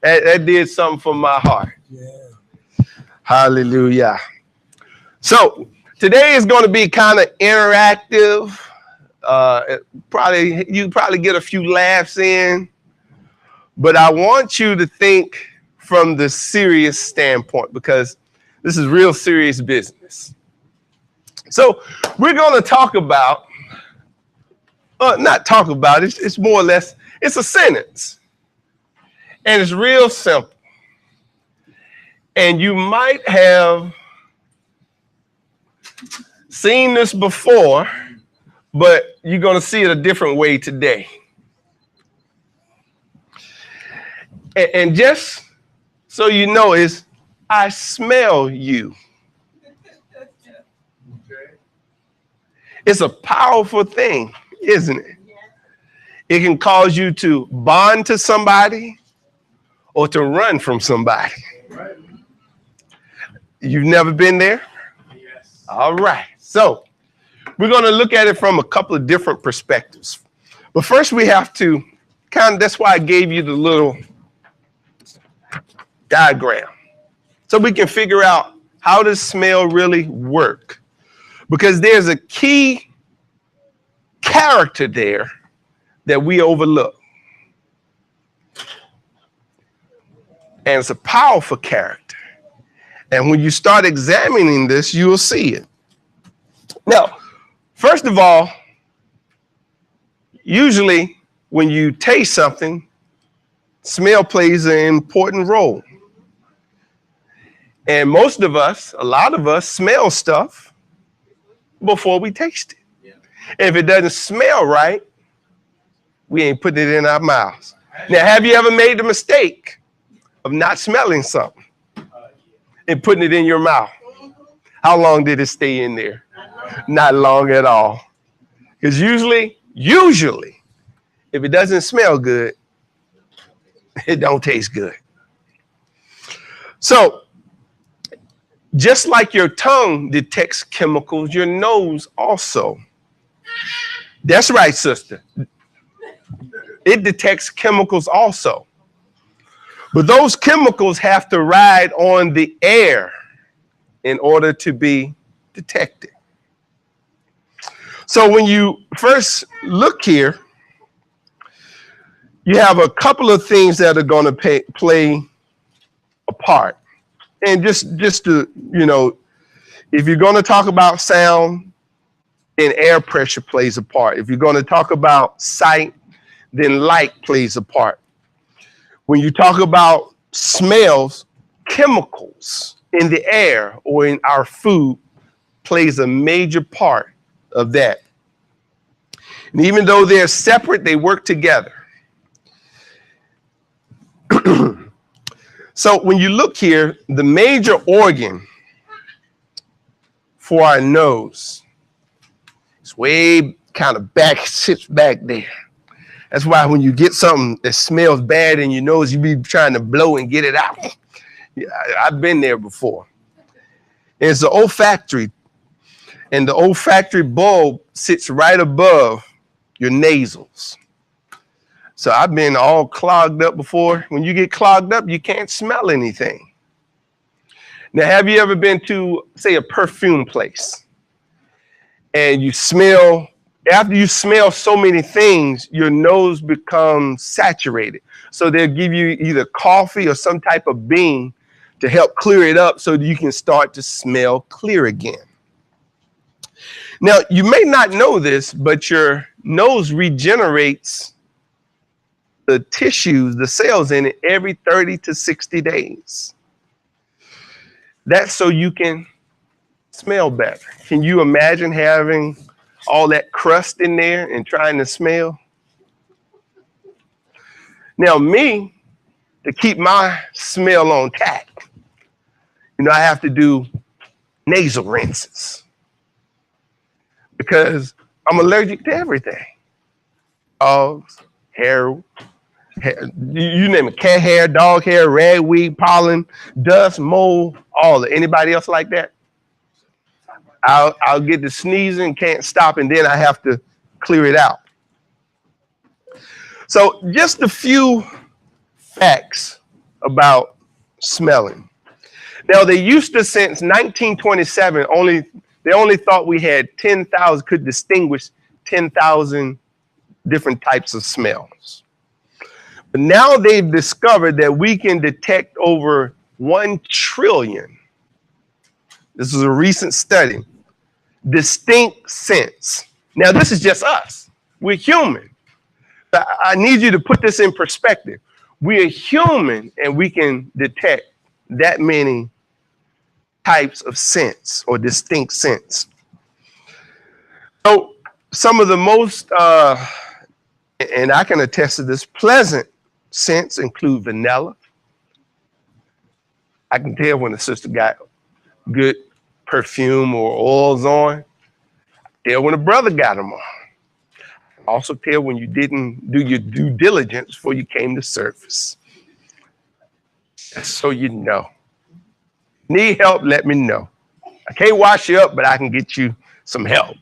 That did something for my heart. Yeah. Hallelujah. So today is going to be kind of interactive. You probably get a few laughs in, but I want you to think from the serious standpoint because this is real serious business. So we're going to talk about, not talk about, it's more or less, it's a sentence. And it's real simple. And you might have seen this before, but you're going to see it a different way today. And just so you know is, I smell you. It's a powerful thing, isn't it? It can cause you to bond to somebody or to run from somebody. You've never been there? Yes. All right. So we're going to look at it from a couple of different perspectives. But first we have to that's why I gave you the little diagram. So we can figure out how does smell really work. Because there's a key character there that we overlook. And it's a powerful character. And when you start examining this, you will see it. Now, first of all, usually when you taste something, smell plays an important role. And most of us, a lot of us, smell stuff before we taste it. Yeah. If it doesn't smell right, we ain't putting it in our mouths. Now, have you ever made the mistake of not smelling something and putting it in your mouth? How long did it stay in there? Not long at all. Because usually, if it doesn't smell good, it don't taste good. So, just like your tongue detects chemicals, your nose also. That's right, sister. It detects chemicals also. But those chemicals have to ride on the air in order to be detected. So when you first look here, you have a couple of things that are going to play a part. And just to, if you're going to talk about sound, then air pressure plays a part. If you're going to talk about sight, then light plays a part. When you talk about smells, chemicals in the air or in our food plays a major part of that. And even though they're separate, they work together. So when you look here, the major organ for our nose is way kind of back, sits back there. That's why when you get something that smells bad in your nose, you be trying to blow and get it out. Yeah, I've been there before. And it's the olfactory. And the olfactory bulb sits right above your nasals. So I've been all clogged up before. When you get clogged up, you can't smell anything. Now, have you ever been to, say, a perfume place? And you smell, after you smell so many things, your nose becomes saturated. So they'll give you either coffee or some type of bean to help clear it up so that you can start to smell clear again. Now, you may not know this, but your nose regenerates the tissues, the cells in it, every 30 to 60 days. That's so you can smell better. Can you imagine having all that crust in there and trying to smell? Now, me, to keep my smell on tack, I have to do nasal rinses because I'm allergic to everything. Dogs, hair, you name it, cat hair, dog hair, ragweed, pollen, dust, mold, all of it. Anybody else like that? I'll get to sneezing, can't stop, and then I have to clear it out. So just a few facts about smelling. Now, they used to, since 1927, they only thought we had 10,000, could distinguish 10,000 different types of smells. But now they've discovered that we can detect over 1 trillion. This is a recent study. Distinct scents. Now, this is just us. We're human. I need you to put this in perspective. We are human and we can detect that many types of scents or distinct scents. So some of the most, and I can attest to this, pleasant scents include vanilla. I can tell when the sister got good perfume or oils on. I can tell when a brother got them on. Also tell when you didn't do your due diligence before you came to service. So you know. Need help, let me know. I can't wash you up, but I can get you some help.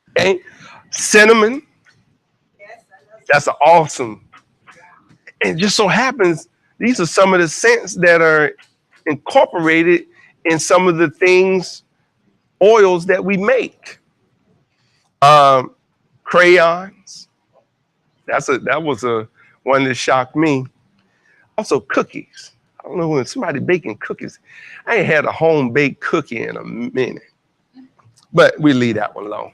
Okay? Cinnamon. That's awesome. And it just so happens, these are some of the scents that are incorporated in some of the things, oils that we make. Crayons. That was one that shocked me. Also cookies. I don't know when somebody baking cookies. I ain't had a home baked cookie in a minute, but we leave that one alone.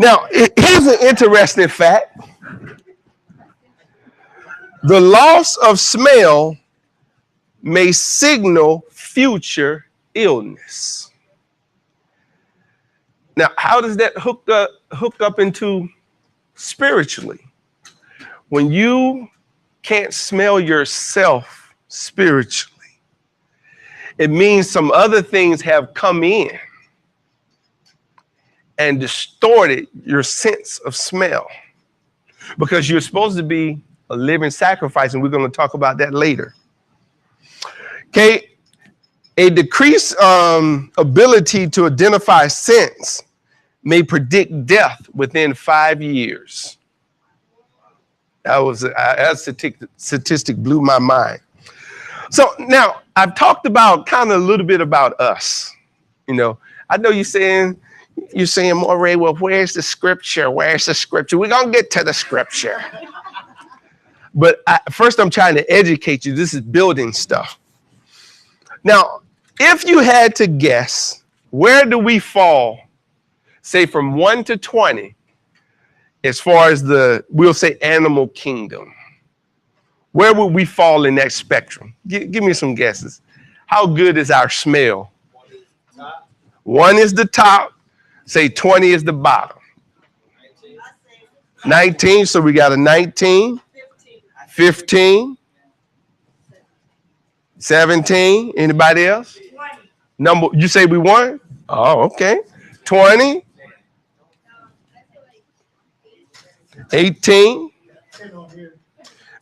Now, here's an interesting fact. The loss of smell may signal future illness. Now, how does that hook up into spiritually? When you can't smell yourself spiritually, it means some other things have come in and distorted your sense of smell, because you're supposed to be a living sacrifice, and we're going to talk about that later. Okay, a decreased ability to identify scents may predict death within 5 years. That statistic blew my mind. So now I've talked about kind of a little bit about us. You know, I know you're saying, Moray, well, where's the scripture? Where's the scripture? We're going to get to the scripture. But first I'm trying to educate you. This is building stuff. Now, if you had to guess, where do we fall, say from 1 to 20, as far as we'll say animal kingdom? Where would we fall in that spectrum? Give me some guesses. How good is our smell? 1 is the top. Say 20 is the bottom. 19, so we got a 19. 15. 17. Anybody else? You say we won? Oh, okay. 20. 18.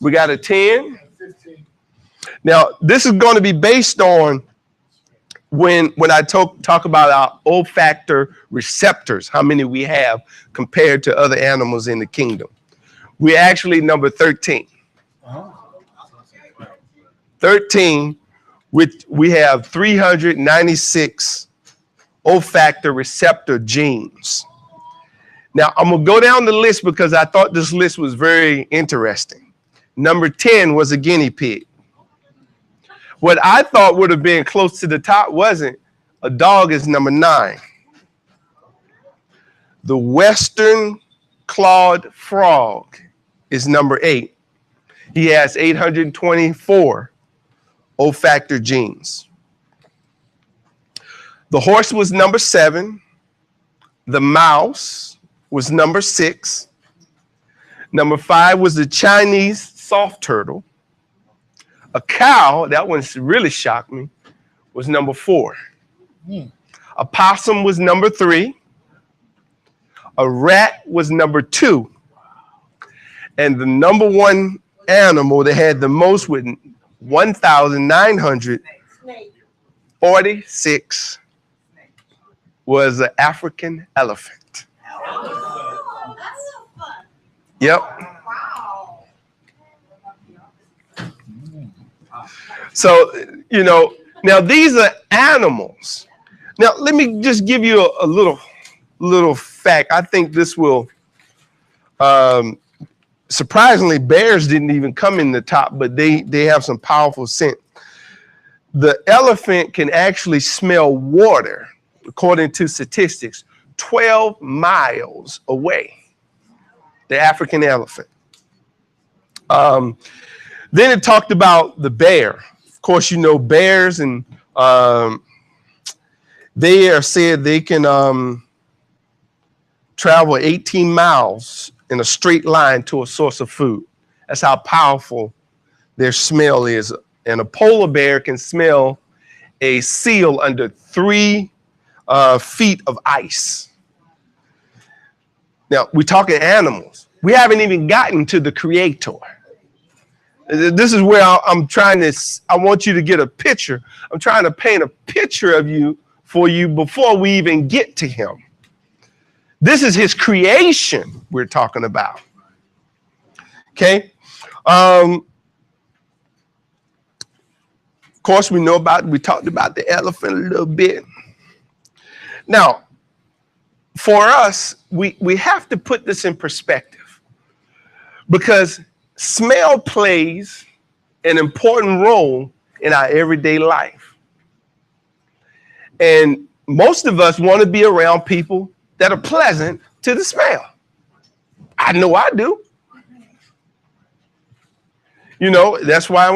We got a 10. Now, this is going to be based on when I talk about our olfactory receptors, how many we have compared to other animals in the kingdom. We're actually number 13. 13, we have 396 olfactory receptor genes. Now, I'm going to go down the list because I thought this list was very interesting. Number 10 was a guinea pig. What I thought would have been close to the top wasn't. A dog is number 9. The western clawed frog is number 8. He has 824 olfactory genes. The horse was number 7. The mouse was number 6. Number 5 was the Chinese soft turtle. A cow, that one really shocked me, was number 4. A possum was number 3. A rat was number 2. And the number 1 animal that had the most with 1,946 was an African elephant. Yep. So, you know, now these are animals. Now, let me just give you a little fact. I think this will, surprisingly, bears didn't even come in the top, but they have some powerful scent. The elephant can actually smell water, according to statistics, 12 miles away. The African elephant. Then it talked about the bear. Of course, you know, bears, and they are said they can travel 18 miles in a straight line to a source of food. That's how powerful their smell is. And a polar bear can smell a seal under 3 feet of ice. Now, we're talking animals. We haven't even gotten to the creator. This is where I'm trying to, I want you to get a picture. I'm trying to paint a picture of you for you before we even get to him. This is his creation we're talking about. Okay. Of course, we talked about the elephant a little bit. Now, for us, we have to put this in perspective, because smell plays an important role in our everyday life. And most of us want to be around people that are pleasant to the smell. I know I do. You know, that's why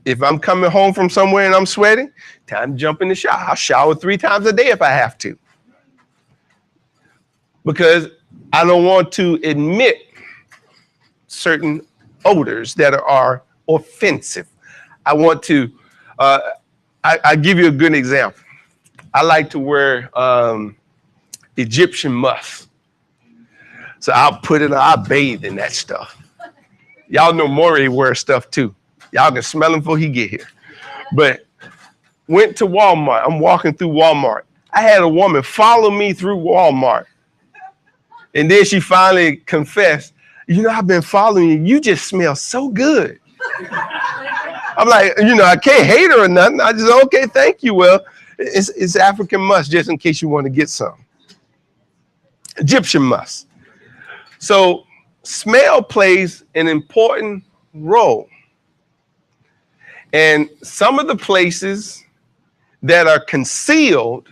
if I'm coming home from somewhere and I'm sweating, time to jump in the shower. I'll shower 3 times a day if I have to. Because I don't want to admit certain odors that are offensive. I want to, I give you a good example. I like to wear Egyptian musk. So I'll bathe in that stuff. Y'all know Maury wears stuff too. Y'all can smell him before he get here. But went to Walmart. I'm walking through Walmart. I had a woman follow me through Walmart. And then she finally confessed, you know, I've been following you. You just smell so good. I'm like, you know, I can't hate her or nothing. I just, okay, thank you. Well, it's African musk, just in case you want to get some. Egyptian musk. So smell plays an important role. And some of the places that are concealed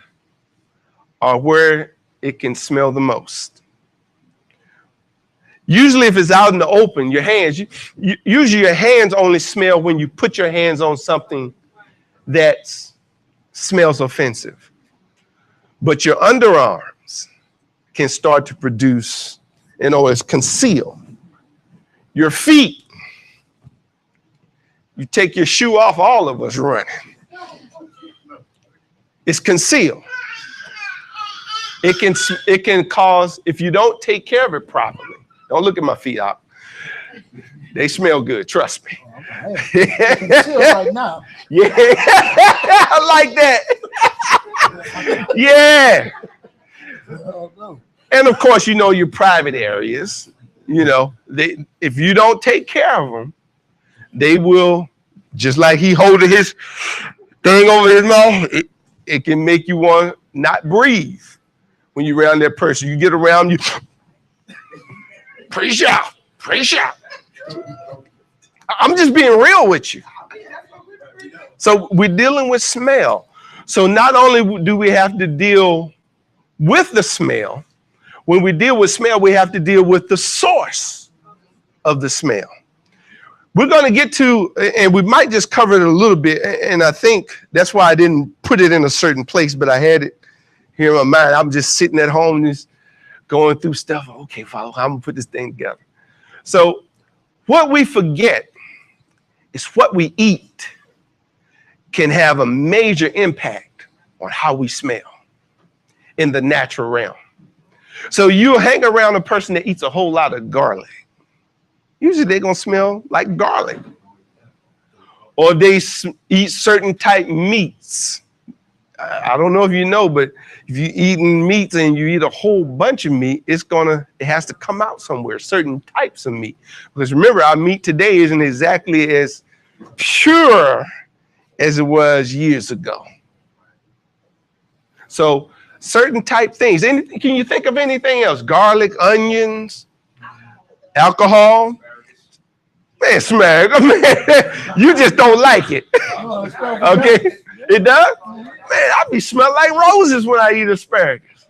are where it can smell the most. Usually if it's out in the open, your hands, usually your hands only smell when you put your hands on something that smells offensive. But your underarms can start to produce, you know, it's concealed. Your feet, you take your shoe off, all of us running. It's concealed. It can cause, if you don't take care of it properly. Don't look at my feet out. They smell good, trust me. Right now. Yeah, I like that. Yeah. And of course, you know, your private areas, you know, if you don't take care of them, they will, just like he holding his thing over his mouth, it can make you want to not breathe when you're around that person. You get around, you preach out. I'm just being real with you. So we're dealing with smell. So not only do we have to deal with the smell, when we deal with smell, we have to deal with the source of the smell. We're going to get to, and we might just cover it a little bit, and I think that's why I didn't put it in a certain place, but I had it here in my mind. I'm just sitting at home, just going through stuff. Okay, Father, I'm going to put this thing together. So what we forget is what we eat can have a major impact on how we smell in the natural realm. So you hang around a person that eats a whole lot of garlic. Usually they're going to smell like garlic. Or they eat certain type meats. I don't know if you know, but if you're eating meats and you eat a whole bunch of meat, it has to come out somewhere, certain types of meat. Because remember, our meat today isn't exactly as pure as it was years ago. So certain type things. Can you think of anything else? Garlic, onions, alcohol? Man, smack. Man, you just don't like it. Okay? It does? Man, I be smelling like roses when I eat asparagus.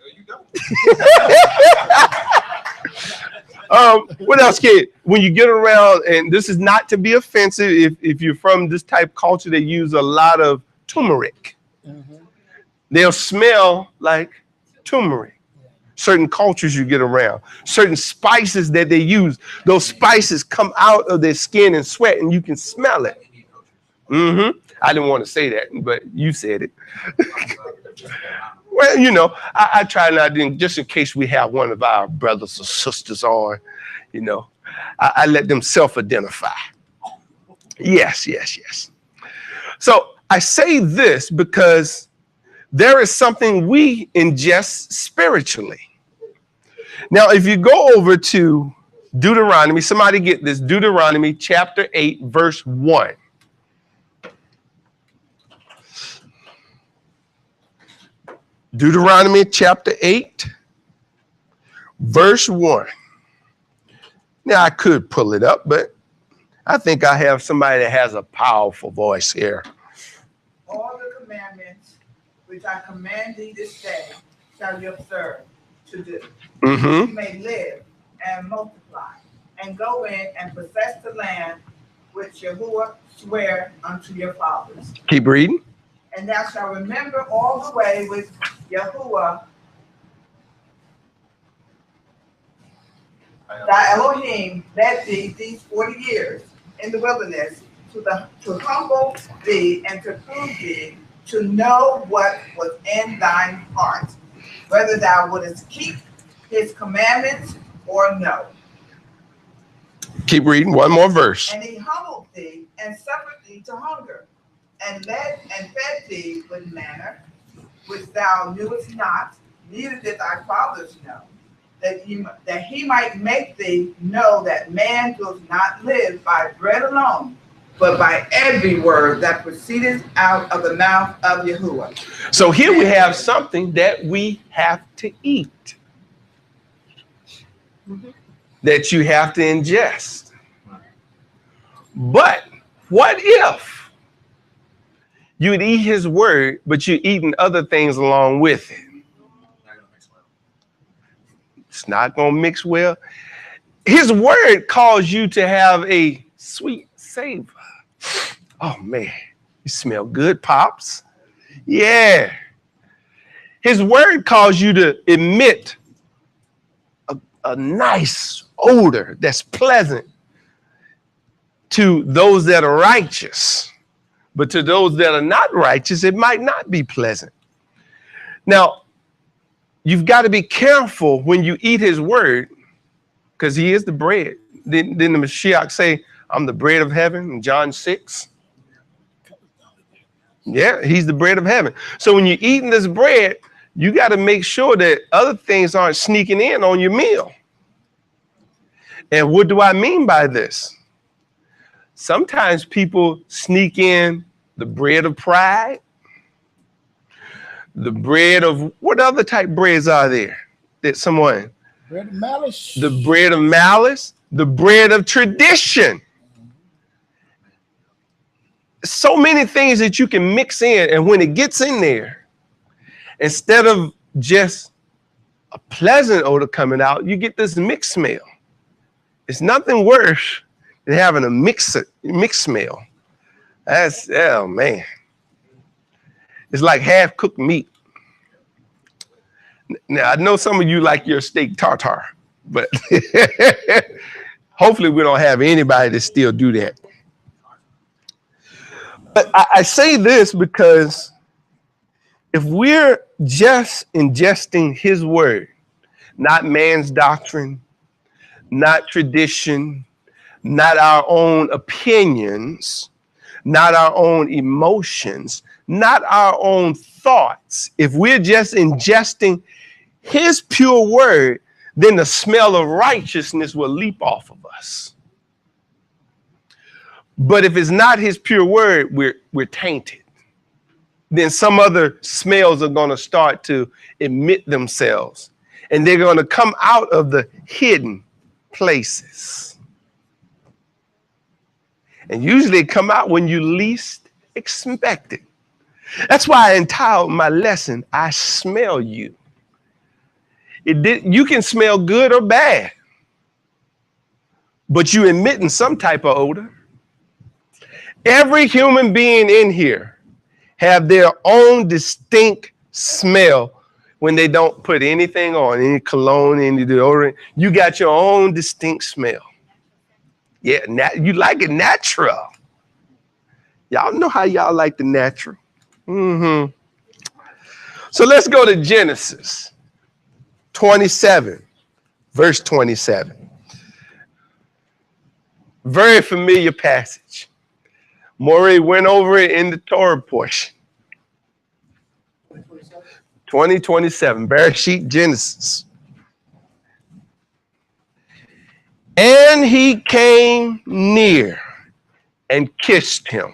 What else, kid? When you get around, and this is not to be offensive if you're from this type of culture, they use a lot of turmeric. They'll smell like turmeric. Certain cultures you get around, certain spices that they use, those spices come out of their skin and sweat, and you can smell it. I didn't want to say that, but you said it. Well, you know, I try not to, just in case we have one of our brothers or sisters on, you know, I let them self-identify. Yes. So I say this because there is something we ingest spiritually. Now, if you go over to Deuteronomy, somebody get this, Deuteronomy chapter 8, verse 1. Deuteronomy chapter 8, verse 1. Now, I could pull it up, but I think I have somebody that has a powerful voice here. All the commandments which I command thee this day shall you observe to do. You may live and multiply and go in and possess the land which YAHUAH sware unto your fathers. Keep reading. And thou shalt remember all the way which YAHUAH thy Elohim led thee these 40 years in the wilderness to humble thee and to prove thee, to know what was in thine heart, whether thou wouldest keep his commandments or no. Keep reading, one more verse. And he humbled thee and suffered thee to hunger, and led and fed thee with manna, which thou knewest not, neither did thy fathers know, that he might make thee know that man does not live by bread alone, but by every word that proceedeth out of the mouth of YAHUAH. So here we have something that we have to eat, that you have to ingest. But what if you would eat his word, but you're eating other things along with it? It's not going to mix well. His word calls you to have a sweet savor. Oh, man, you smell good, Pops. Yeah. His word calls you to emit a nice odor that's pleasant to those that are righteous. But to those that are not righteous, it might not be pleasant. Now, you've got to be careful when you eat his word, because he is the bread. Didn't the Mashiach say, I'm the bread of heaven in John 6? Yeah, he's the bread of heaven. So when you're eating this bread, you got to make sure that other things aren't sneaking in on your meal. And what do I mean by this? Sometimes people sneak in the bread of pride, the bread of, what other type breads are there that someone? Bread of malice. The bread of malice, the bread of tradition. So many things that you can mix in, and when it gets in there, instead of just a pleasant odor coming out, you get this mixed smell. It's nothing worse than having a mixed smell. That's, oh man. It's like half-cooked meat. Now, I know some of you like your steak tartare, but hopefully we don't have anybody that still do that. But I say this because if we're just ingesting his word, not man's doctrine, not tradition, not our own opinions, not our own emotions, not our own thoughts, if we're just ingesting his pure word, then the smell of righteousness will leap off of us. But if it's not his pure word, we're tainted. Then some other smells are going to start to emit themselves. And they're going to come out of the hidden places. And usually come out when you least expect it. That's why I entitled my lesson, I Smell You. You can smell good or bad, but you emitting some type of odor. Every human being in here have their own distinct smell when they don't put anything on, any cologne, any deodorant. You got your own distinct smell. Yeah, you like it natural. Y'all know how y'all like the natural. So let's go to Genesis 27, verse 27. Very familiar passage. Maury went over it in the Torah portion. 20:27, Bereshit, Genesis. And he came near and kissed him.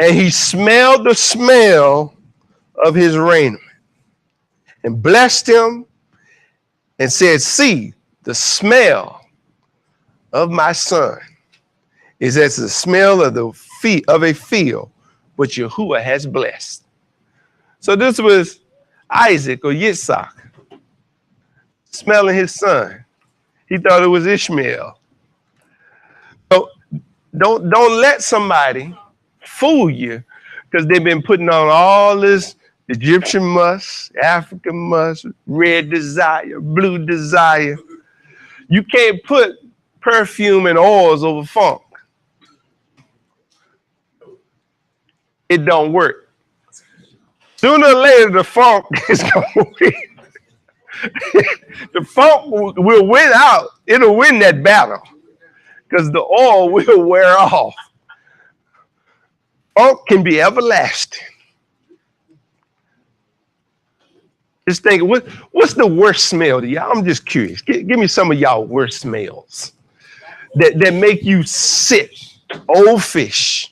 And he smelled the smell of his raiment and blessed him and said, see, the smell of my son is as the smell of a field which Yahuwah has blessed. So this was Isaac or Yitzhak smelling his son. He thought it was Ishmael. So don't let somebody fool you because they've been putting on all this Egyptian musk, African musk, red desire, blue desire. You can't put perfume and oils over funk. It don't work. Sooner or later, the funk is going to win. The funk will win out. It'll win that battle because the oil will wear off. Funk can be everlasting. Just think, what's the worst smell to y'all? I'm just curious. Give me some of y'all worst smells that make you sick. Old fish.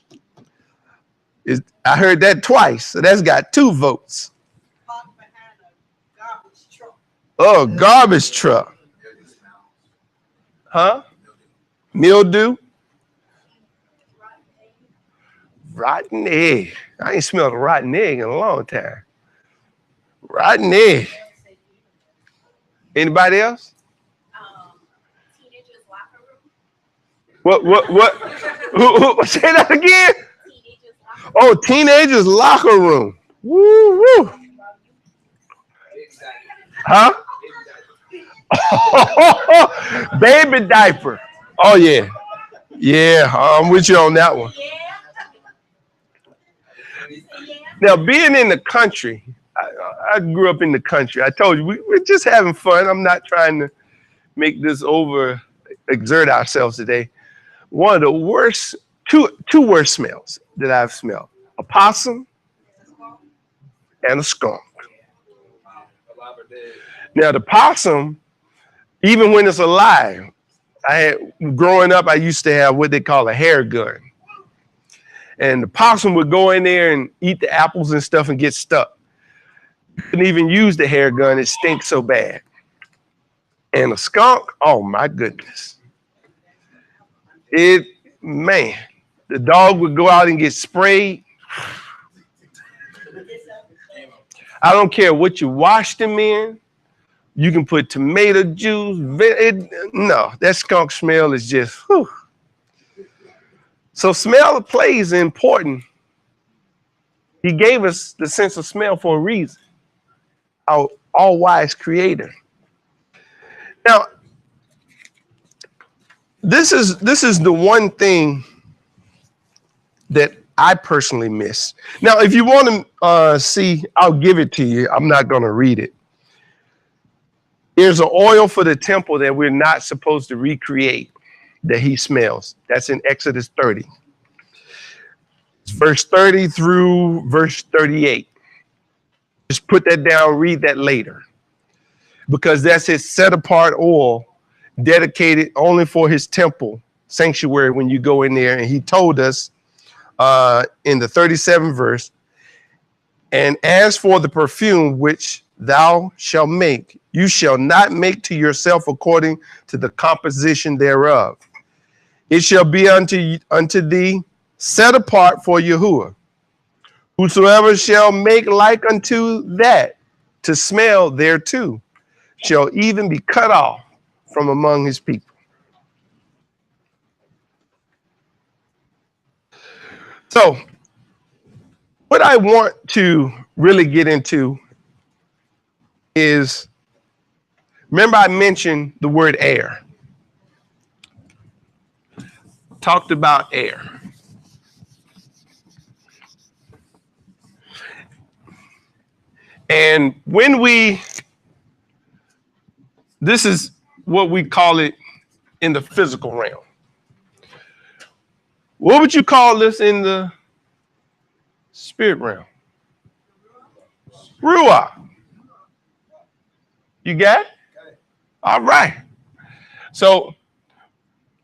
I heard that twice, so that's got 2 votes. Oh, garbage truck. Huh? Mildew? Rotten egg. I ain't smelled a rotten egg in a long time. Rotten egg. Anybody else? Teenagers locker room. What? Say that again? Oh, teenagers locker room. Woo woo. Huh? Baby diaper. Oh yeah. Yeah, I'm with you on that one. Now, being in the country, I grew up in the country. I told you, we're just having fun. I'm not trying to make this exert ourselves today. One of the worst, two worst smells that I've smelled: a possum and a skunk. Now, the possum, even when it's alive, growing up, I used to have what they call a hair gun. And the possum would go in there and eat the apples and stuff and get stuck. You couldn't even use the hair gun. It stinks so bad. And a skunk, oh my goodness. Man, the dog would go out and get sprayed. I don't care what you wash them in. You can put tomato juice. No, that skunk smell is just, whew. So smell plays important. He gave us the sense of smell for a reason. Our all-wise creator. Now, this is the one thing that I personally miss. Now, if you want to see, I'll give it to you. I'm not going to read it. There's an oil for the temple that we're not supposed to recreate that he smells. That's in Exodus 30. It's verse 30 through verse 38. Just put that down, read that later. Because that's his set apart oil dedicated only for his temple sanctuary when you go in there. And he told us in the 37th verse, and as for the perfume which thou shalt make, you shall not make to yourself according to the composition thereof. It shall be unto thee set apart for Yahuwah. Whosoever shall make like unto that to smell thereto shall even be cut off from among his people. So, what I want to really get into is, remember I mentioned the word air. Talked about air. And when this is what we call it in the physical realm. What would you call this in the spirit realm? Ruach. You got it? All right. So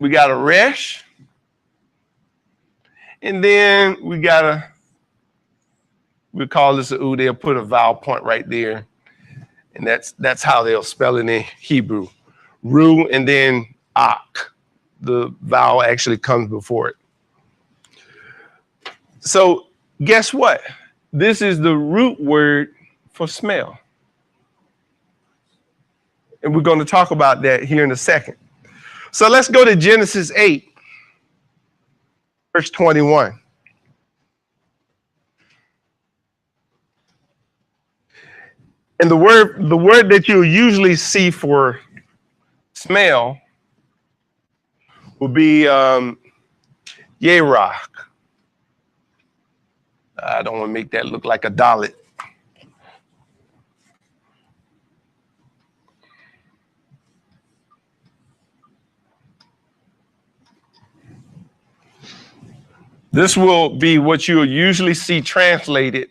we got a resh. And then we call this a u. They'll put a vowel point right there. And that's how they'll spell it in Hebrew. Ru and then ak. The vowel actually comes before it. So guess what? This is the root word for smell. And we're going to talk about that here in a second. So let's go to Genesis 8, verse 21. And the word that you'll usually see for smell will be YAHUAH. I don't want to make that look like a Dalit. This will be what you'll usually see translated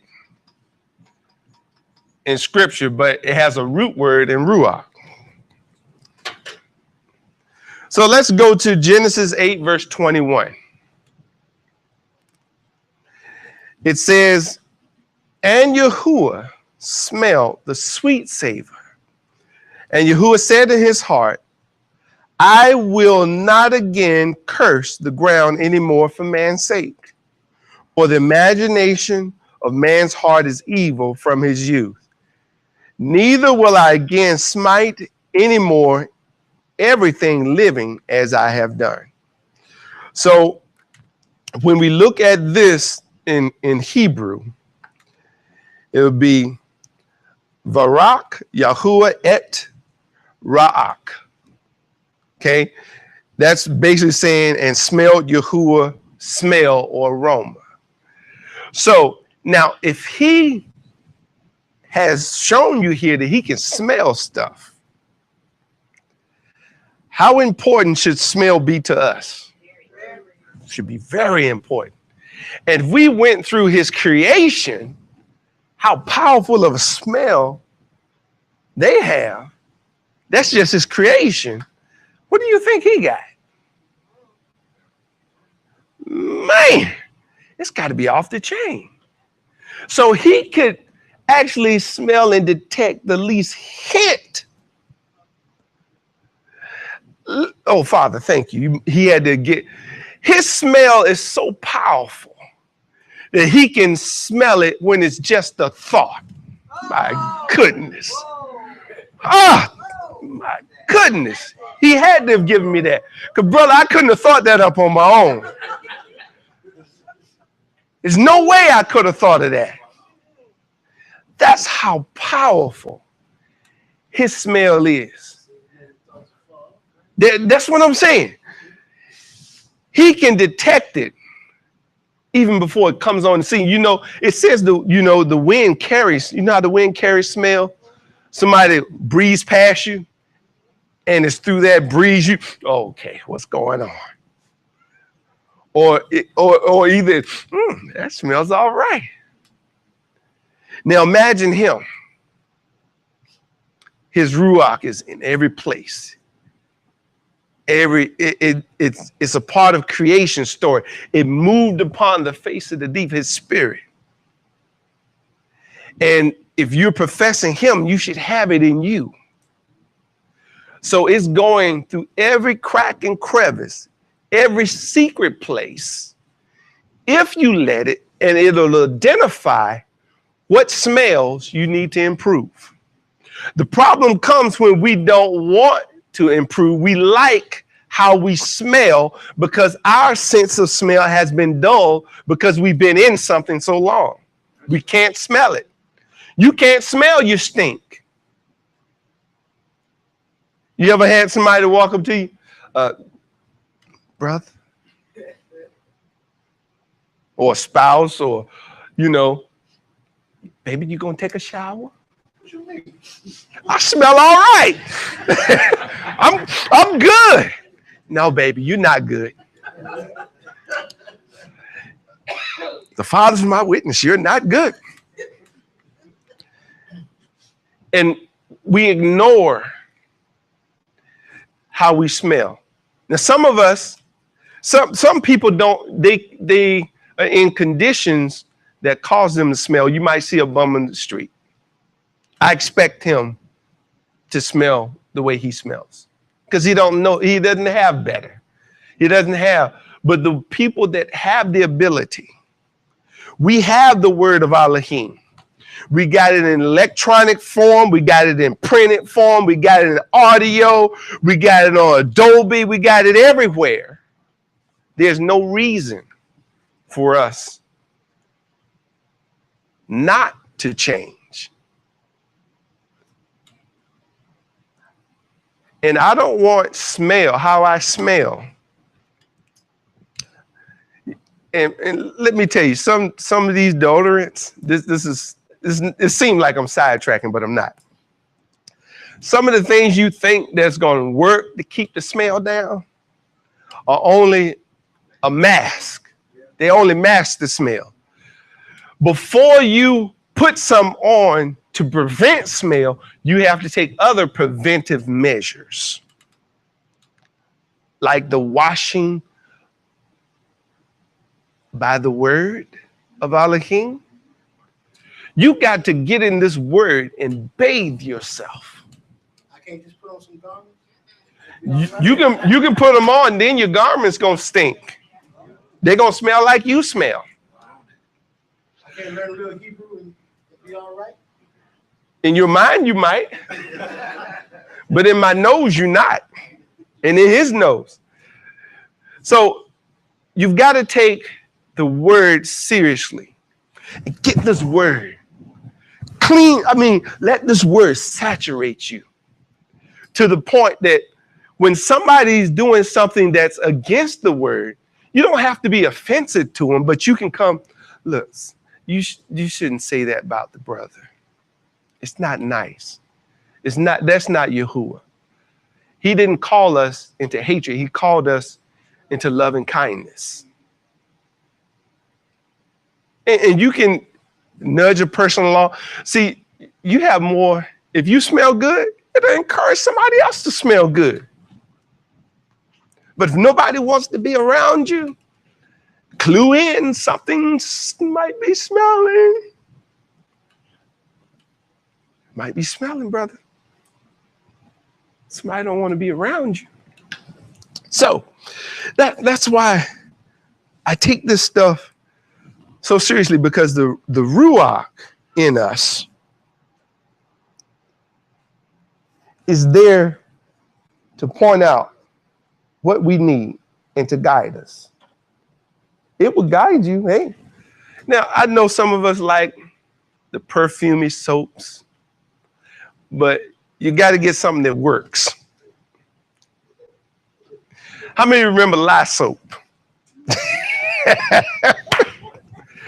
in scripture, but it has a root word in Ruach. So let's go to Genesis 8, verse 21. It says, and Yahuwah smelled the sweet savor. And Yahuwah said in his heart, I will not again curse the ground anymore for man's sake. For the imagination of man's heart is evil from his youth. Neither will I again smite anymore everything living as I have done. So when we look at this in Hebrew, it would be Varak Yahuwah et Ra'ak. Okay, that's basically saying, and smelled Yahuwah smell or aroma. So now if he has shown you here that he can smell stuff, how important should smell be to us? It should be very important. And if we went through his creation, how powerful of a smell they have, that's just his creation. What do you think he got? Man, it's got to be off the chain. So he could actually smell and detect the least hint. Oh, Father, thank you. He had to get, his smell is so powerful that he can smell it when it's just a thought. My goodness. Ah, my goodness. He had to have given me that. Because, brother, I couldn't have thought that up on my own. There's no way I could have thought of that. That's how powerful his smell is. That's what I'm saying. He can detect it even before it comes on the scene. You know, it says the wind carries, you know how the wind carries smell? Somebody breeze past you and it's through that breeze you, oh, okay, what's going on? Or either, that smells all right. Now imagine him. His Ruach is in every place. It's a part of creation story. It moved upon the face of the deep, his spirit. And if you're professing him, you should have it in you. So it's going through every crack and crevice, every secret place, if you let it, and it'll identify what smells you need to improve. The problem comes when we don't want to improve. We like how we smell because our sense of smell has been dull because we've been in something so long. We can't smell it. You can't smell your stink. You ever had somebody walk up to you, brother? Or a spouse, or, baby, you gonna take a shower? What you mean? I smell all right. I'm good. No, baby, you're not good. The Father's my witness. You're not good. And we ignore how we smell. Now, some of us, some people don't, they are in conditions that cause them to smell. You might see a bum in the street. I expect him to smell the way he smells because he doesn't have better. He doesn't have, but the people that have the ability, we have the word of Elohim. We got it in electronic form. We got it in printed form. We got it in audio. We got it on Adobe. We got it everywhere. There's no reason for us not to change. And I don't want how I smell. And let me tell you, some of these deodorants, it seems like I'm sidetracking, but I'm not. Some of the things you think that's going to work to keep the smell down are only a mask. They only mask the smell. Before you put some on to prevent smell, you have to take other preventive measures, like the washing by the word of Elohim. You got to get in this word and bathe yourself. I can't just put on some garments. You can put them on, then your garments gonna stink. They're gonna smell like you smell. I can't learn real Hebrew and be all right. In your mind, you might, but in my nose, you're not, and in his nose. So you've got to take the word seriously and get this word clean. Let this word saturate you to the point that when somebody's doing something that's against the word, you don't have to be offensive to them, but you can come, look, you shouldn't say that about the brother. It's not nice. That's not YAHUAH. He didn't call us into hatred. He called us into love and kindness. And you can nudge a person along. See, you have more. If you smell good, it'll encourage somebody else to smell good. But if nobody wants to be around you, clue in, something might be smelling. Might be smelling, brother. Somebody don't want to be around you. So that's why I take this stuff so seriously, because the Ruach in us is there to point out what we need and to guide us. It will guide you. Hey, now I know some of us like the perfumey soaps, but you got to get something that works. How many remember lye soap?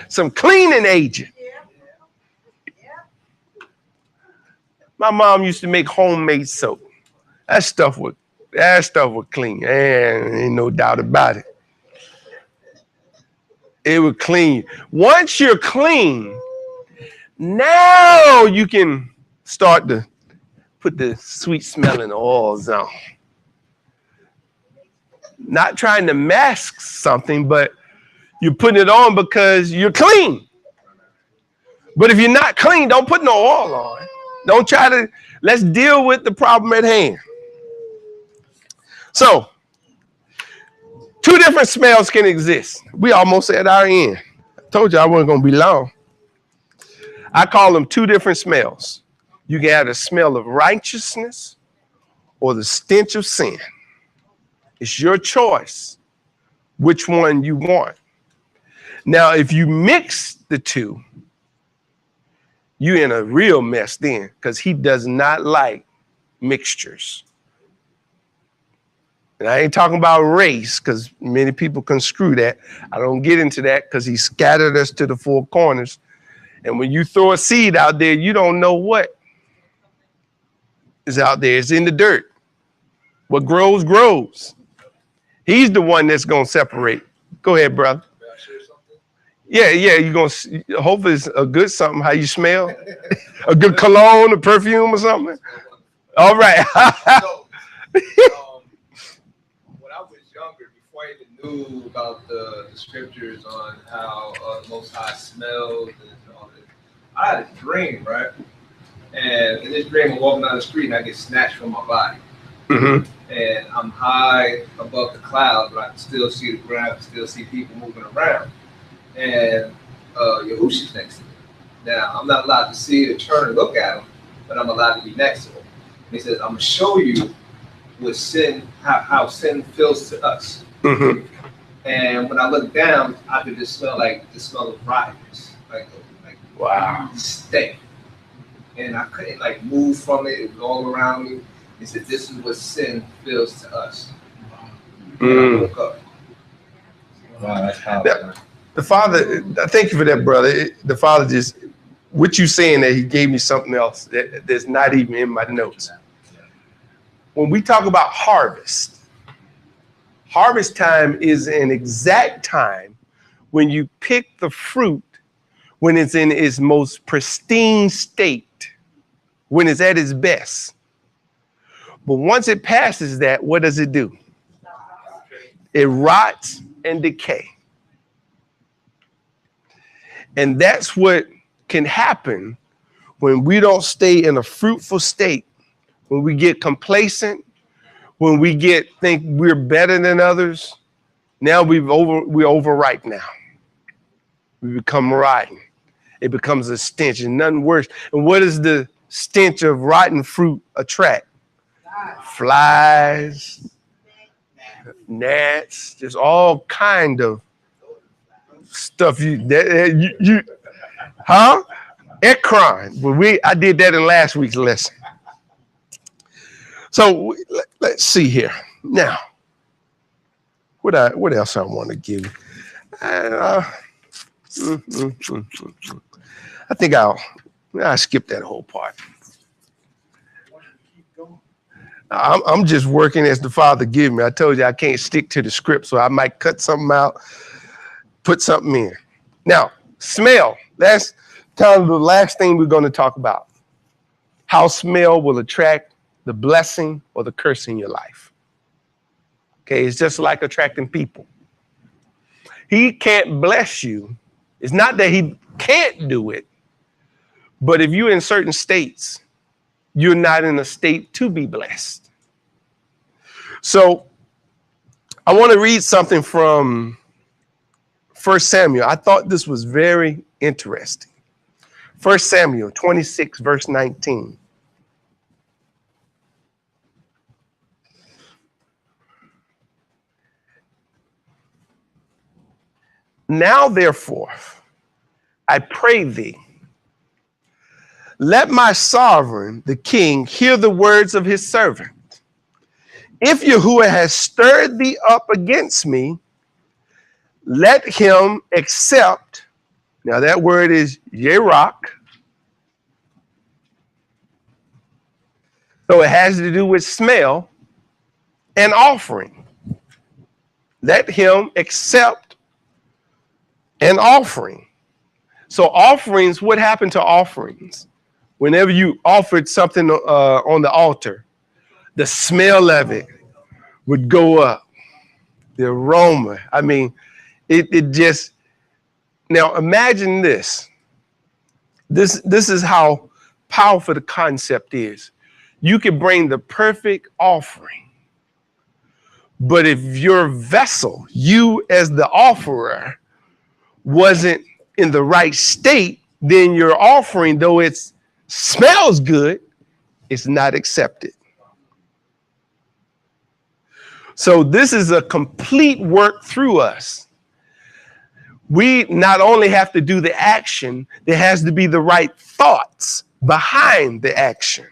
Some cleaning agent. My mom used to make homemade soap. That stuff would clean. And ain't no doubt about it. It would clean. Once you're clean, now you can start to put the sweet smelling oils on. Not trying to mask something, but you're putting it on because you're clean. But if you're not clean, don't put no oil on. Don't try to, let's deal with the problem at hand. So, two different smells can exist. We almost at our end. I told you I wasn't going to be long. I call them two different smells. You can have the smell of righteousness or the stench of sin. It's your choice which one you want. Now, if you mix the two, you're in a real mess then, because he does not like mixtures. And I ain't talking about race, because many people construe that. I don't get into that because he scattered us to the four corners. And when you throw a seed out there, you don't know what is out there. It's in the dirt. What grows, grows. He's the one that's going to separate. Go ahead, brother. Yeah, you're going to, hopefully it's a good something, how you smell. A good cologne, a perfume or something. All right. So, when I was younger, before I even knew about the scriptures on how the Most High smells and all this, I had a dream, right? And in this dream, I'm walking down the street and I get snatched from my body. Mm-hmm. And I'm high above the clouds, but I can still see the ground, I can still see people moving around. And Yahushua's next to me. Now, I'm not allowed to see it or turn and look at him, but I'm allowed to be next to him. And he says, I'm going to show you what sin, how sin feels to us. Mm-hmm. And when I look down, I could just smell the smell of rottenness, like wow, steak. And I couldn't move from it. It was all around me. He said, this is what sin feels to us. And I woke up. Wow, that's powerful. The Father, thank you for that, brother. The Father just, what you saying that he gave me something else that's not even in my notes. When we talk about harvest time is an exact time when you pick the fruit when it's in its most pristine state, when it's at its best. But once it passes that, what does it do? It rots and decay. And that's what can happen when we don't stay in a fruitful state, when we get complacent, when we think we're better than others. Now we're overripe now. We become rotten. It becomes a stench and nothing worse. And what does the stench of rotten fruit attract? Flies, gnats, just all kind of stuff. Ekron. Well, I did that in last week's lesson. So let's see here. Now, what else I want to give you? I think I'll skip that whole part. I'm just working as the Father give me. I told you I can't stick to the script, so I might cut something out, put something in. Now, smell. That's kind of the last thing we're going to talk about. How smell will attract the blessing or the curse in your life. Okay, it's just like attracting people. He can't bless you. It's not that he can't do it, but if you're in certain states, you're not in a state to be blessed. So I want to read something from 1 Samuel. I thought this was very interesting. 1 Samuel 26, verse 19. Now, therefore, I pray thee, let my sovereign, the king, hear the words of his servant. If Yahuwah has stirred thee up against me, let him accept. Now that word is Yerach. So it has to do with smell and offering. Let him accept an offering. So offerings, what happened to offerings? Whenever you offered something on the altar, the smell of it would go up. The aroma. I mean, it just, now imagine this. This is how powerful the concept is. You can bring the perfect offering, but if your vessel, you as the offerer, wasn't in the right state, then your offering, though it smells good, it's not accepted. So this is a complete work through us. We not only have to do the action, there has to be the right thoughts behind the action.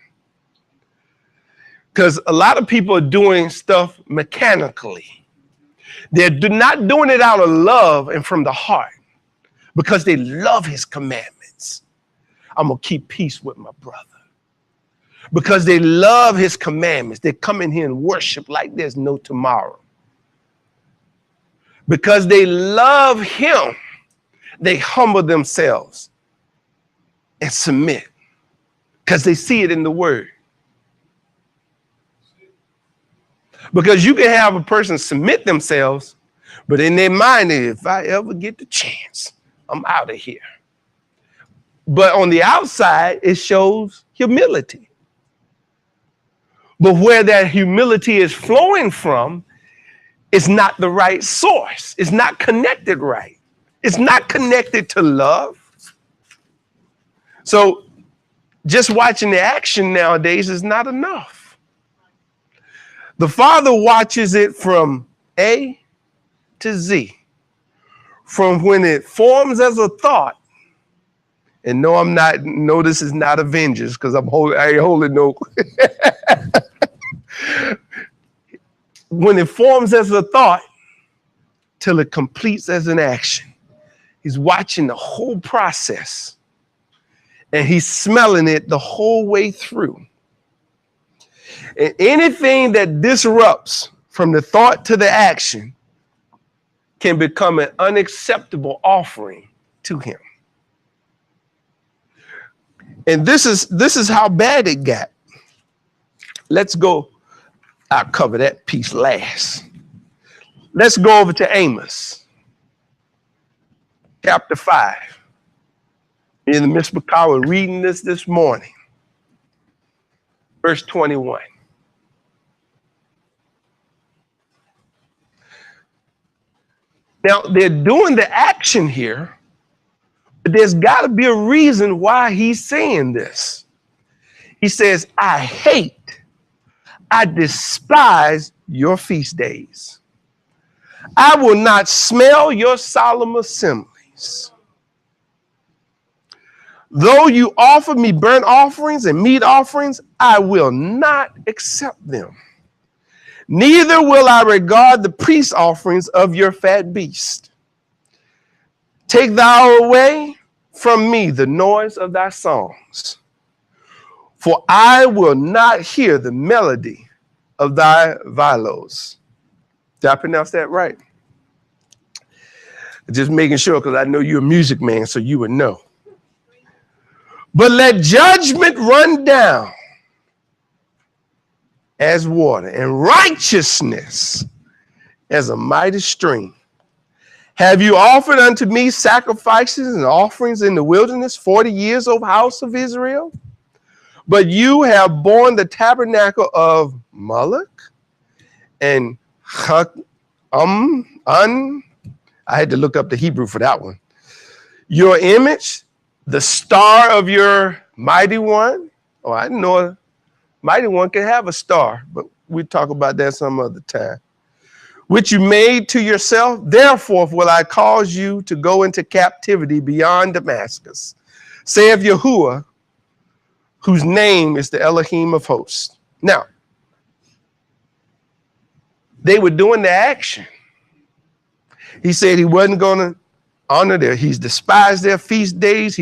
Because a lot of people are doing stuff mechanically. They're not doing it out of love and from the heart because they love his commandments. I'm going to keep peace with my brother. Because they love his commandments. They come in here and worship like there's no tomorrow. Because they love him, they humble themselves and submit. Because they see it in the word. Because you can have a person submit themselves, but in their mind, if I ever get the chance, I'm out of here. But on the outside, it shows humility. But where that humility is flowing from, it's not the right source. It's not connected right. It's not connected to love. So just watching the action nowadays is not enough. The Father watches it from A to Z, from when it forms as a thought. And no, this is not Avengers, because I ain't holding no. When it forms as a thought till it completes as an action. He's watching the whole process and he's smelling it the whole way through. And anything that disrupts from the thought to the action can become an unacceptable offering to him. And this is how bad it got. Let's go. I'll cover that piece last. Let's go over to Amos, chapter 5. Me and Miss McCall were reading this morning. Verse 21. Now, they're doing the action here, but there's got to be a reason why he's saying this. He says, I despise your feast days. I will not smell your solemn assemblies. Though you offer me burnt offerings and meat offerings, I will not accept them. Neither will I regard the peace offerings of your fat beast. Take thou away from me the noise of thy songs, for I will not hear the melody of thy viols. Did I pronounce that right? Just making sure, because I know you're a music man, so you would know. But let judgment run down as water, and righteousness as a mighty stream. Have you offered unto me sacrifices and offerings in the wilderness 40 years, O house of Israel? But you have borne the tabernacle of Moloch and I had to look up the Hebrew for that one. Your image, the star of your mighty one. Oh, I didn't know a mighty one can have a star, but we'll talk about that some other time. Which you made to yourself, therefore will I cause you to go into captivity beyond Damascus, saith YAHUAH, whose name is the Elohim of hosts. Now, they were doing the action. He said he wasn't going to honor their, he's despised their feast days.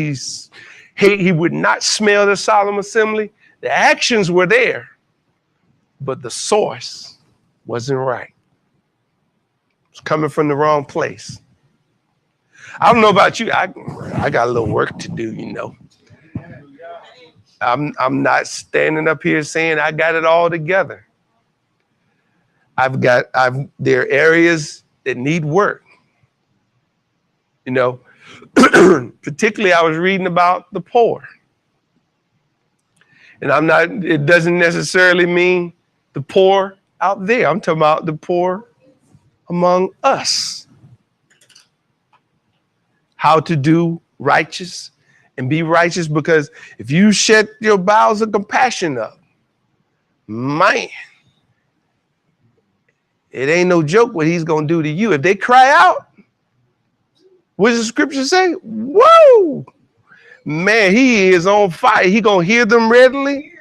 He would not smell the solemn assembly. The actions were there, but the source wasn't right. It's coming from the wrong place. I don't know about you. I got a little work to do, you know. I'm not standing up here saying I got it all together. There are areas that need work. You know, particularly I was reading about the poor. And it doesn't necessarily mean the poor out there. I'm talking about the poor among us. How to do righteous and be righteous, because if you shut your bowels of compassion up, man, it ain't no joke what he's going to do to you. If they cry out, what does the scripture say? Whoa! Man, he is on fire. He going to hear them readily,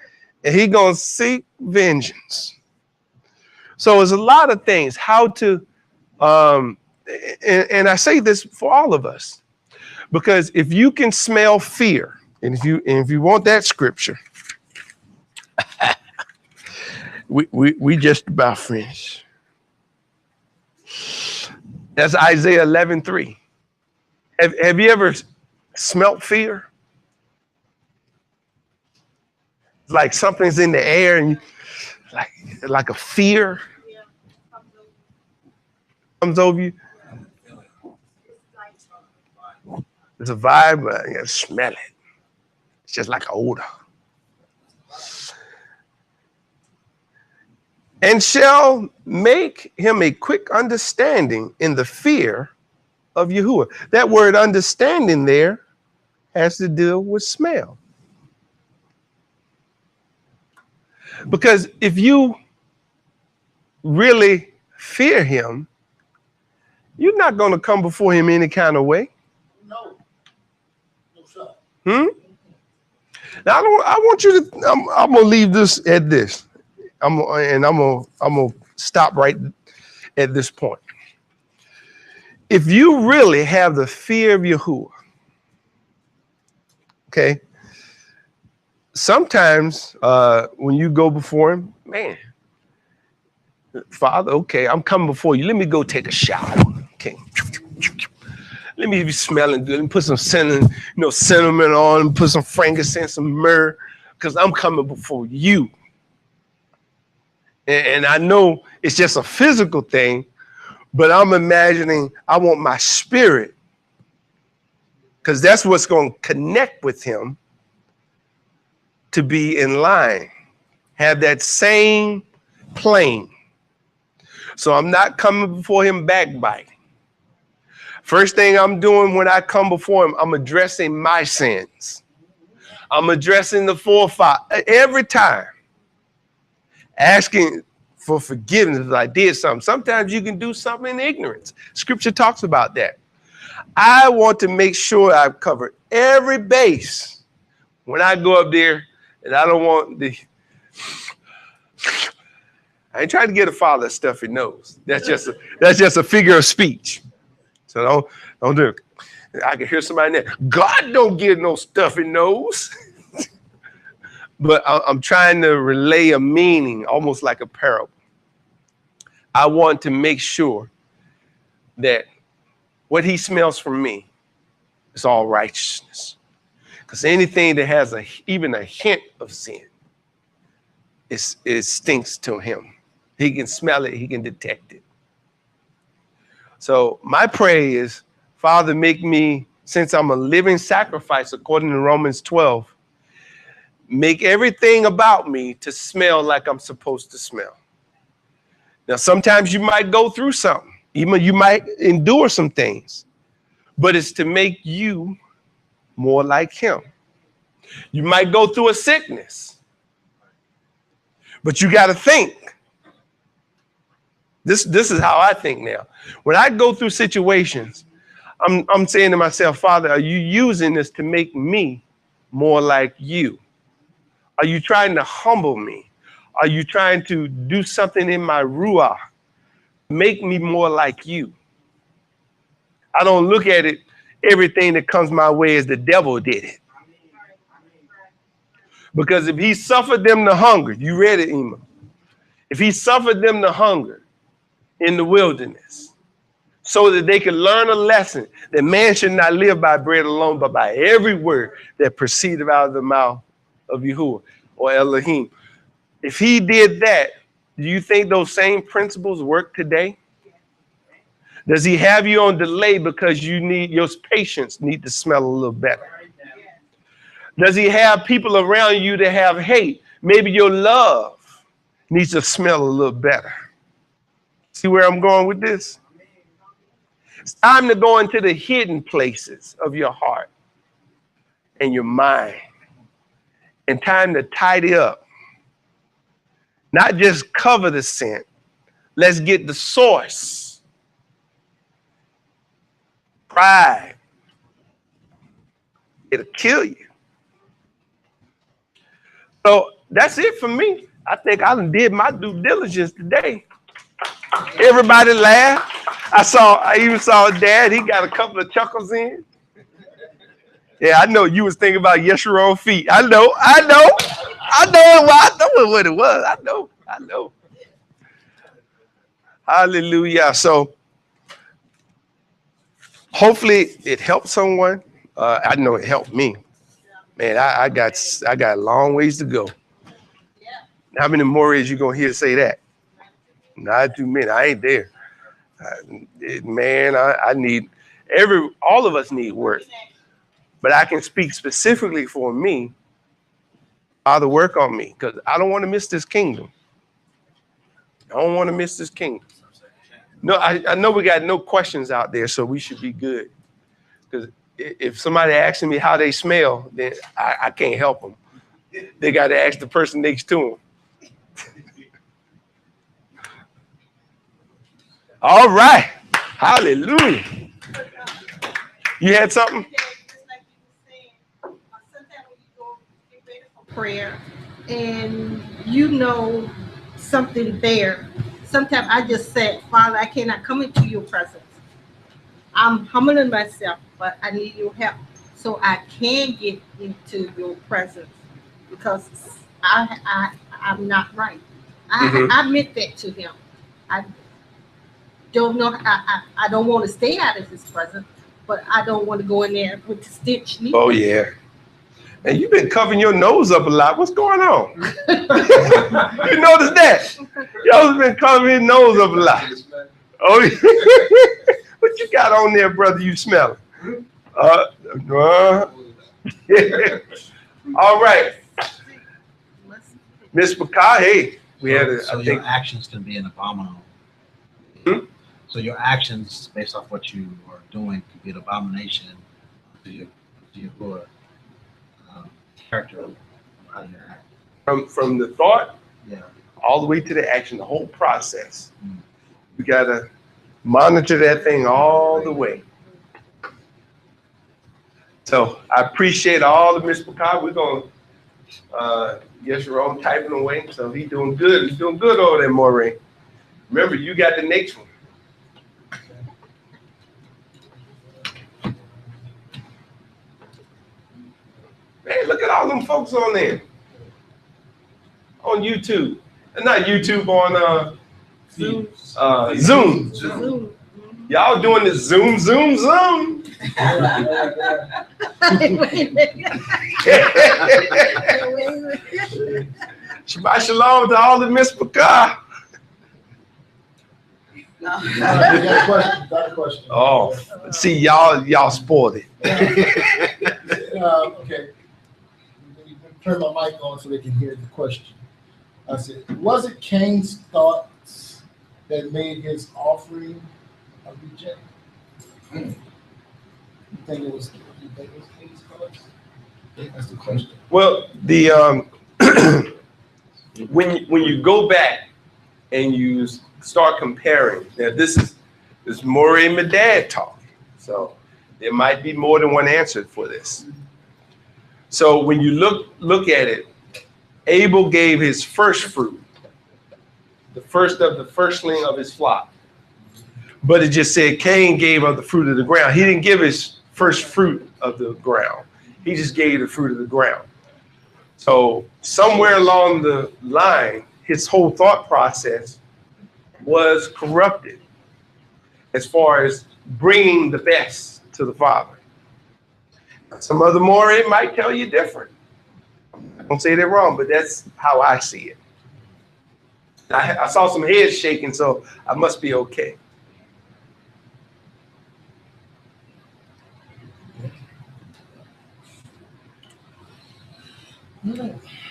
and he going to seek vengeance. So it's a lot of things. How to, and I say this for all of us, because if you can smell fear, and if you want that scripture, we just about finished. That's Isaiah 11:3. Have you ever smelt fear? Like something's in the air and like a fear comes over you. It's a vibe, but you gotta smell it. It's just like an odor. And shall make him a quick understanding in the fear of Yahuwah. That word understanding there has to deal with smell. Because if you really fear him, you're not going to come before him any kind of way. No, sir. Now I want you to. I'm gonna leave this at this. I'm gonna stop right at this point. If you really have the fear of Yahuwah, okay. Sometimes when you go before him, man, Father, okay, I'm coming before you. Let me go take a shower. Okay. Let me be smelling good. Let me put some cinnamon on, put some frankincense, some myrrh, because I'm coming before you. And I know it's just a physical thing, but I'm imagining I want my spirit, because that's what's going to connect with him, to be in line, have that same plane. So I'm not coming before him backbiting. First thing I'm doing when I come before him, I'm addressing my sins. I'm addressing the forefathers every time, asking for forgiveness if I did something. Sometimes you can do something in ignorance. Scripture talks about that. I want to make sure I've covered every base when I go up there, and I don't want I ain't trying to get a father stuffy nose. That's just a figure of speech. So don't do it. I can hear somebody there. God don't get no stuffy nose. But I'm trying to relay a meaning, almost like a parable. I want to make sure that what he smells from me is all righteousness. Because anything that has even a hint of sin, it stinks to him. He can smell it. He can detect it. So my prayer is, Father, make me, since I'm a living sacrifice, according to Romans 12, make everything about me to smell like I'm supposed to smell. Now, sometimes you might go through something. Even you might endure some things. But it's to make you more like him. You might go through a sickness. But you got to think. This is how I think now. When I go through situations, I'm saying to myself, Father, are you using this to make me more like you? Are you trying to humble me? Are you trying to do something in my ruach, make me more like you? I don't look at it, everything that comes my way as the devil did it. Because if he suffered them to hunger, you read it, Ema. If he suffered them to hunger in the wilderness, so that they could learn a lesson that man should not live by bread alone, but by every word that proceeded out of the mouth of Yahuwah or Elohim. If he did that, Do you think those same principles work today? Does he have you on delay because your patience need to smell a little better? Does he have people around you that have hate? Maybe your love needs to smell a little better. See where I'm going with this? It's time to go into the hidden places of your heart and your mind, and time to tidy up. Not just cover the scent. Let's get the source. Pride. It'll kill you. So that's it for me. I think I did my due diligence today. Everybody laughed. I even saw Dad. He got a couple of chuckles in. Yeah, I know you was thinking about yes, your own feet. I know what it was. I know. Hallelujah. So hopefully it helped someone. I know it helped me. Man, I got a long ways to go. How many more is you gonna hear say that? Not too many. I ain't there. Man, I need all of us need work. But I can speak specifically for me. Father, work on me, because I don't want to miss this kingdom. I don't want to miss this kingdom. No, I know we got no questions out there, so we should be good. Because if somebody asks me how they smell, then I can't help them. They got to ask the person next to them. All right. Hallelujah. You had something? Prayer and you know something there. Sometimes I just said, Father, I cannot come into your presence. I'm humbling myself, but I need your help so I can get into your presence because I'm not right. I admit that to him. I don't know. I don't want to stay out of his presence, but I don't want to go in there with the stench neither. Oh yeah. And you've been covering your nose up a lot. What's going on? You notice that? Y'all been covering your nose up a lot. Oh, what you got on there, brother? You smell it. All right. Miss Bakar, hey. So your actions can be an abomination. So your actions, based off what you are doing, can be an abomination to your Lord. Character of how you act. From the thought, yeah, all the way to the action, the whole process. You gotta monitor that thing all the way. So I appreciate all the Miss Bakar. We're gonna get Jerome typing away. So he's doing good. He's doing good over there, Maureen. Remember, you got the next one. Man, look at all them folks on there. On YouTube. Not YouTube, on Zoom. Y'all doing this Zoom. Shabbat shalom to all the Miss Bakar. Got a question. Oh, see, y'all spoiled it. Okay. Turn my mic on so they can hear the question. I said, was it Cain's thoughts that made his offering a reject? You think it was Cain's thoughts? That's the question. Well, when you go back and you start comparing, now this is Maury and my dad talk, so there might be more than one answer for this. So when you look at it, Abel gave his first fruit, the firstling of his flock. But it just said Cain gave of the fruit of the ground. He didn't give his first fruit of the ground. He just gave the fruit of the ground. So somewhere along the line, his whole thought process was corrupted as far as bringing the best to the Father. Some other Maury might tell you different. I don't say they're wrong, but that's how I see it. I saw some heads shaking, so I must be okay.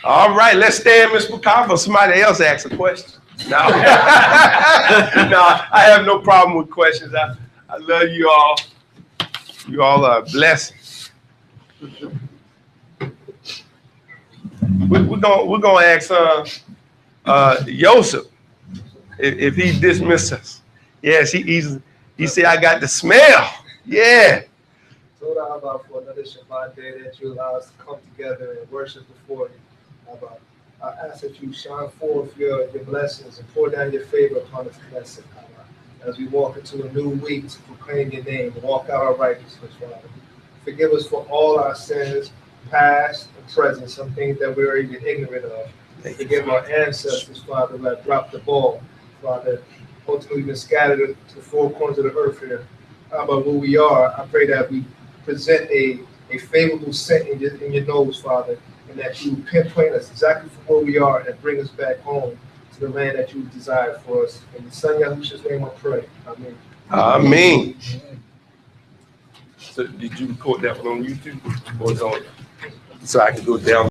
All right, let's stand, Ms. McCarver. Somebody else ask a question. No, no, I have no problem with questions. I love you all. You all are blessed. We're gonna ask Joseph if he dismissed us. Yes, he said I got the smell. Yeah. So Abba, for another Shabbat day that you allow us to come together and worship before you, Abba. I ask that you shine forth your blessings and pour down your favor upon us, blessed, Abba, as we walk into a new week to proclaim your name and walk out our righteousness, Father. Forgive us for all our sins, past and present, some things that we are even ignorant of. Forgive our ancestors, Father, who have dropped the ball, Father, ultimately been scattered to the four corners of the earth here. Abba, where we are, I pray that we present a favorable scent in your nose, Father, and that you pinpoint us exactly from where we are and bring us back home to the land that you desired for us. In the Son Yahushua's name I pray. Amen. Amen. So did you record that one on YouTube or it's on so I can go down?